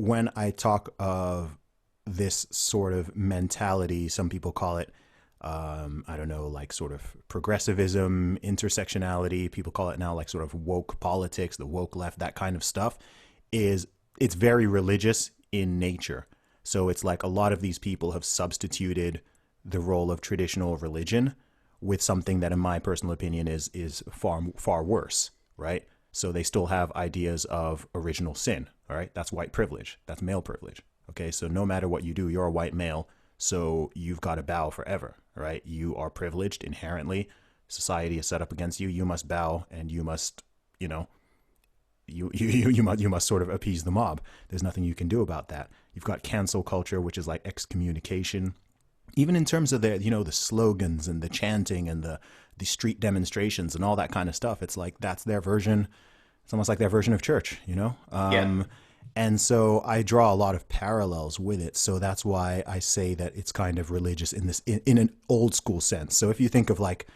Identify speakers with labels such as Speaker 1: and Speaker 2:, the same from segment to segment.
Speaker 1: when I talk of this sort of mentality, some people call it, I don't know, like sort of progressivism, intersectionality. People call it now like sort of woke politics, the woke left, that kind of stuff. It's very religious in nature. So it's like a lot of these people have substituted the role of traditional religion with something that, in my personal opinion, is far worse, right? So they still have ideas of original sin, all right? That's white privilege. That's male privilege. Okay, so no matter what you do, you're a white male, so you've got to bow forever, right? You are privileged inherently. Society is set up against you. You must bow, and you must, you know, you must sort of appease the mob. There's nothing you can do about that. You've got cancel culture, which is like excommunication. Even in terms of the slogans and the chanting and the street demonstrations and all that kind of stuff, it's like that's their version. It's almost like their version of church, you know?
Speaker 2: Yeah.
Speaker 1: And so I draw a lot of parallels with it. So that's why I say that it's kind of religious in an old school sense. So if you think of like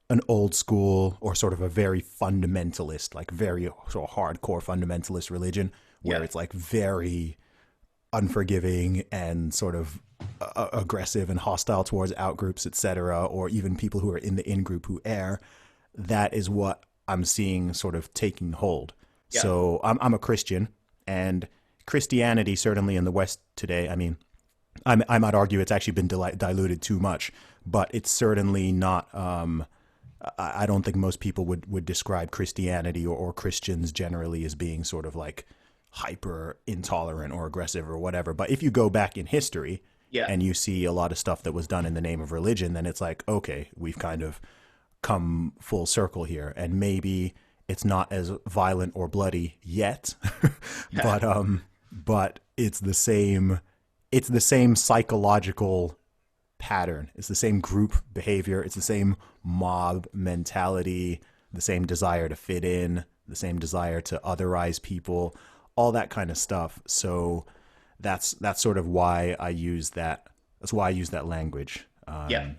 Speaker 1: an old school or sort of a very fundamentalist, like very sort of hardcore fundamentalist religion, where it's like very unforgiving and sort of aggressive and hostile towards outgroups, etc., or even people who are in the in-group who err, that is what I'm seeing sort of taking hold.
Speaker 2: Yeah.
Speaker 1: So I'm a Christian, and Christianity, certainly in the West today, I mean, I might argue it's actually been diluted too much, but it's certainly not, I don't think most people would describe Christianity or Christians generally as being sort of like hyper intolerant or aggressive or whatever. But if you go back in history and you see a lot of stuff that was done in the name of religion, then it's like, okay, we've kind of come full circle here, and maybe it's not as violent or bloody yet, but it's the same psychological pattern. It's the same group behavior. It's the same mob mentality, the same desire to fit in, the same desire to otherize people, all that kind of stuff. So that's sort of why I use that. That's why I use that language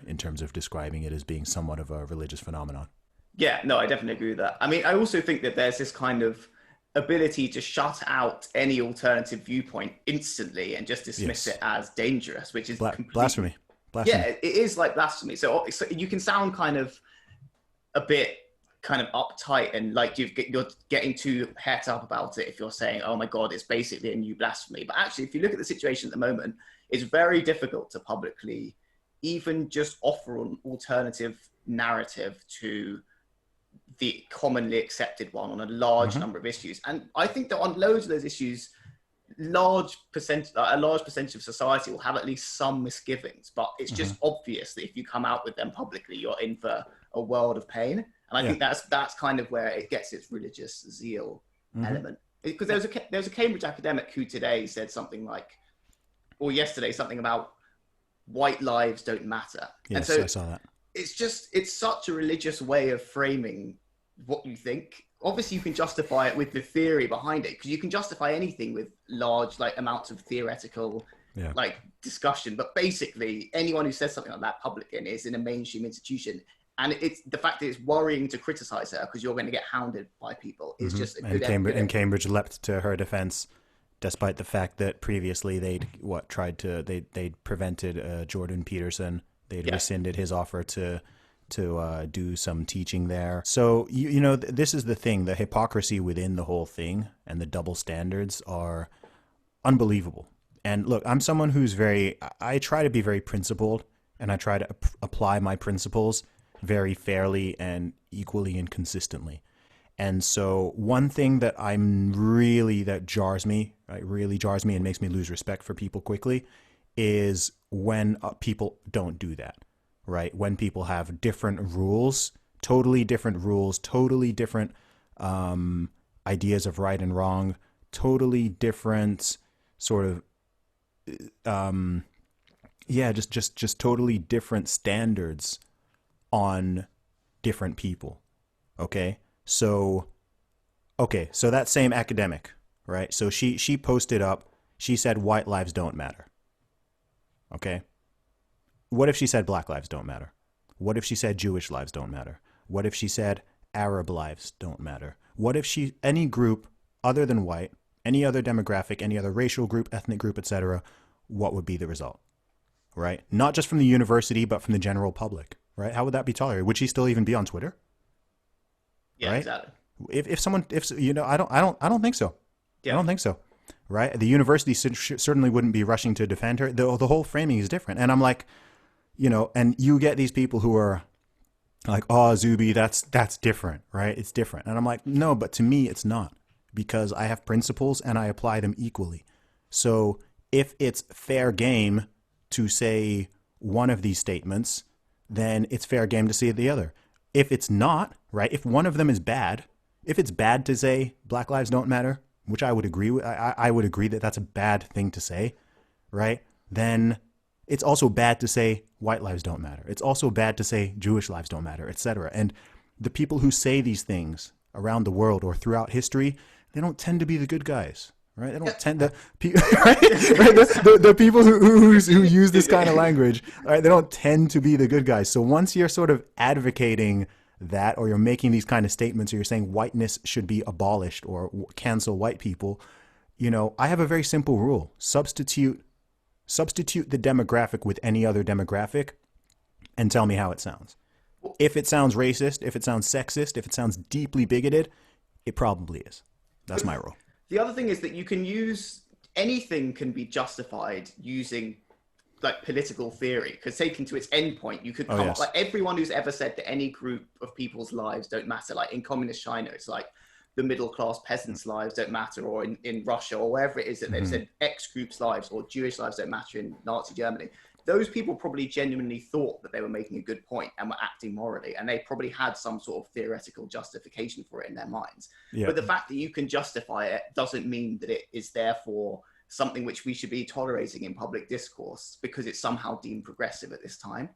Speaker 1: in terms of describing it as being somewhat of a religious phenomenon.
Speaker 2: Yeah, no, I definitely agree with that. I mean, I also think that there's this kind of ability to shut out any alternative viewpoint instantly and just dismiss it as dangerous, which is
Speaker 1: blasphemy.
Speaker 2: Yeah, it is like blasphemy. So you can sound kind of a bit kind of uptight and like you're getting too het up about it if you're saying, oh my God, it's basically a new blasphemy. But actually, if you look at the situation at the moment, it's very difficult to publicly even just offer an alternative narrative to the commonly accepted one on a large number of issues. And I think that on loads of those issues, a large percentage of society will have at least some misgivings, but it's just obvious that if you come out with them publicly, you're in for a world of pain. And I think that's kind of where it gets its religious zeal element. Because there was a Cambridge academic who today said something like, or yesterday, something about white lives don't matter.
Speaker 1: Yes,
Speaker 2: and so
Speaker 1: I saw that.
Speaker 2: It's such a religious way of framing what you think. Obviously, you can justify it with the theory behind it, because you can justify anything with large like amounts of theoretical like discussion. But basically, anyone who says something like that publicly and is in a mainstream institution, and it's the fact that it's worrying to criticize her because you're going to get hounded by people is just a good
Speaker 1: and Cambridge leapt to her defense, despite the fact that previously they'd prevented Jordan Peterson. They'd rescinded his offer to do some teaching there. So, this is the thing. The hypocrisy within the whole thing and the double standards are unbelievable. And look, I'm someone who's I try to be very principled, and I try to apply my principles very fairly and equally and consistently. And so one thing that that jars me, right, really jars me and makes me lose respect for people quickly is when people don't do that, right? When people have different rules, totally different ideas of right and wrong, totally different sort of, just totally different standards on different people. Okay. So that same academic, right? So she posted up, she said white lives don't matter. Okay. What if she said black lives don't matter? What if she said Jewish lives don't matter? What if she said Arab lives don't matter? What if any group other than white, any other demographic, any other racial group, ethnic group, etc., what would be the result? Right? Not just from the university, but from the general public. Right? How would that be tolerated? Would she still even be on Twitter?
Speaker 2: Yeah,
Speaker 1: Right?
Speaker 2: exactly.
Speaker 1: If someone, if you know, I don't think so. I
Speaker 2: Yeah.
Speaker 1: don't think so. Right? The university certainly wouldn't be rushing to defend her. The whole framing is different. And I'm like, you know, and you get these people who are like, oh, Zuby, that's different, right? It's different. And I'm like, no, but to me, it's not, because I have principles and I apply them equally. So if it's fair game to say one of these statements, then it's fair game to say the other. If it's not, right, if one of them is bad, if it's bad to say Black Lives Don't Matter, which I would agree with, I would agree that that's a bad thing to say, right? Then it's also bad to say white lives don't matter. It's also bad to say Jewish lives don't matter, etc. And the people who say these things around the world or throughout history, they don't tend to be the good guys, right? They don't tend to, right? The people who use this kind of language, right? They don't tend to be the good guys. So once you're sort of advocating that, or you're making these kind of statements, or you're saying whiteness should be abolished or cancel white people, you know, I have a very simple rule: substitute the demographic with any other demographic and tell me how it sounds. If it sounds racist, if it sounds sexist, if it sounds deeply bigoted, it probably is. That's my rule.
Speaker 2: The other thing is that you can use anything can be justified using like political theory, because taken to its end point, you could come up like everyone who's ever said that any group of people's lives don't matter. Like in communist China, it's like the middle class peasants' lives don't matter, or in Russia or wherever it is that they've said X group's lives or Jewish lives don't matter in Nazi Germany. Those people probably genuinely thought that they were making a good point and were acting morally, and they probably had some sort of theoretical justification for it in their minds. Yeah. But the fact that you can justify it doesn't mean that it is therefore something which we should be tolerating in public discourse because it's somehow deemed progressive at this time.